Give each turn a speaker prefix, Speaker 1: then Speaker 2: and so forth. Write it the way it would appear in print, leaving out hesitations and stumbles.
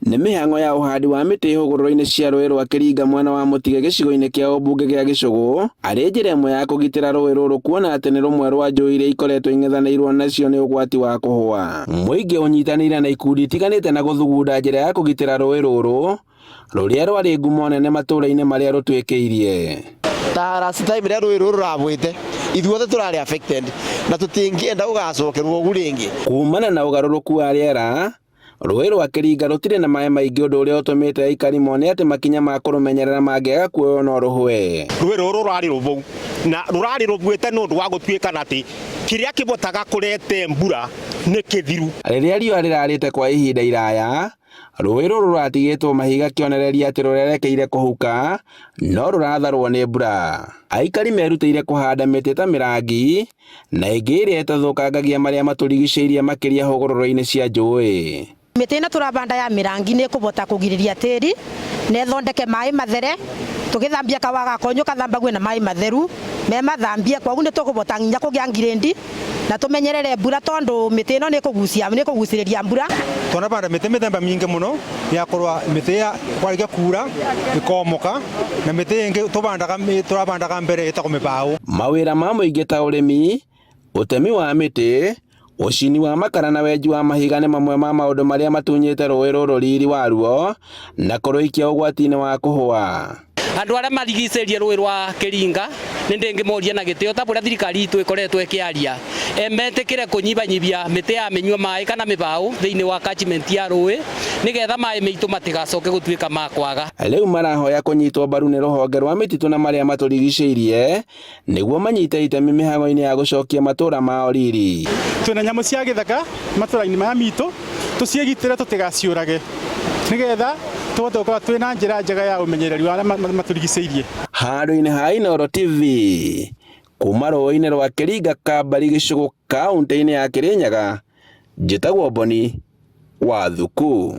Speaker 1: nĩ mĩhang'o ya ũhandi wa mĩtĩ hũgũrũrũ-inĩ cia rũĩ rwa Kĩringa mwena wa Mũtige gĩcigo-inĩ kĩa ũmbunge gĩa Gĩcũgũ, arĩ njĩra ĩmwe ya kũgitĩra rũĩ rũrũ kuona atĩ nĩ rũmwe rwa njũĩ iria ikoretwo ing'ethanĩirwo nacio nĩ ũgwati wa kũhũa. Mũingĩ ũnyitanĩire na ikundi itiganĩte na gũthugunda njĩra ya kũgitĩra rũĩ rũrũ rũrĩa rwarĩ ngumo nene matũũra-inĩ marĩa rũtwĩkĩirie.
Speaker 2: Ta last time rĩa rũĩ rũrũ rũrabwĩte ithuothe tũrarĩ affected na tũtingĩenda gũgacokerwo ũguo rĩngĩ. Kumana
Speaker 1: na ũgarũrũku wa rĩera, rũĩ rwa Kĩringa rũtirĩ na maĩ maingĩ, ũndũ ũrĩa ũtũmĩte aikari mone atĩ makinya ma kũrũmenyerera mangĩaga kuoywo no rũhwe.
Speaker 3: Rũĩ rũrũ rũrarĩ rũbũ na rũrarĩ rũbwĩte nĩ ũndũ wa gũtuĩka atĩ kĩrĩa kĩbotaga kũrete mbura nĩ kĩthiru.
Speaker 1: Rĩrĩa riũa rĩrarĩte kwa ihinda iraya, rũĩ rũrũ rũratigĩtwo mahiga kĩonereria atĩ rũrerekeire kũhuka no rũratharwo nĩ mbura. Aikari merutĩire kũhanda mĩtĩ ta mĩrangi na ĩngĩ ĩrĩa ĩtathũkangagia marĩa matũrigicĩirie makĩria hũgũrũrũ-inĩ cia njũĩ.
Speaker 4: Mĩtĩ ĩno tũrabanda ya mĩrangi nĩ ĩkũbota kũgirĩrĩria tĩri na ĩthondeke maĩ mathere, tũgĩthambia kawa gakonyo kathambagio na maĩ matheru me mathambie, koguo nĩ tũkũbota nginya kũgĩa ngirĩndi na tũmenyerere mbura tondũ mĩtĩ ĩno nĩ ĩkũgucĩrĩria mbura.
Speaker 5: Tũnabanda mĩtĩ mĩthemba mĩingĩ mũno ya kũrũa mĩtĩ ya kwarĩkia kuura ĩkomoka na mĩtĩ ĩngĩ tũrabandaga mbere ĩtagwo mĩbaũ.
Speaker 1: Mawĩra ma mũingĩ ta ũrĩmi, ũtemi wa mĩtĩ, ũcini wa makara na wenji wa mahiga nĩ mamwe ma maũndũ marĩa matunyĩte rũĩ rũrũ riri waruo na kũrũikia ũgwati-inĩ wa kũhũa.
Speaker 6: Andũ arĩa marigicĩirie rũĩ rwa Kĩringa nĩ ndĩngĩmoria na gĩtĩo ta ũrĩa thirikari itũ ĩkoretwo ĩkĩaria, metĩkĩre kũnyibanyibia mĩtĩ ya mĩnyua maĩ kana mĩbaũ thĩinĩ wa catchment ya rũĩ nĩgetha maĩ maitũ matigacoke gũtuĩka ma kwaga.
Speaker 1: Rĩu marahoya kũnyitwo mbaru nĩ rũhonge rwa mĩtitũ na marĩa matũrigicĩirie nĩguo manyite itemi mĩhang'o-inĩ ya gũcokia matũũra mao riri.
Speaker 7: Twĩna nyamũ cia gĩthaka matũũra-inĩ maya mitũ, tũciĩgitĩre tũtigaciũrage nĩgetha tũhote gũkorwo twĩna njĩra njega ya ũmenyereri wa arĩa matũrigicĩirie. Handũ-inĩ ha Inooro TV kuma rũĩ-inĩ rwa Kĩringa Kambari Gĩcũgũ kaũntĩ-inĩ ya Kĩrĩnyaga, njĩtagwo Boni Wathuku.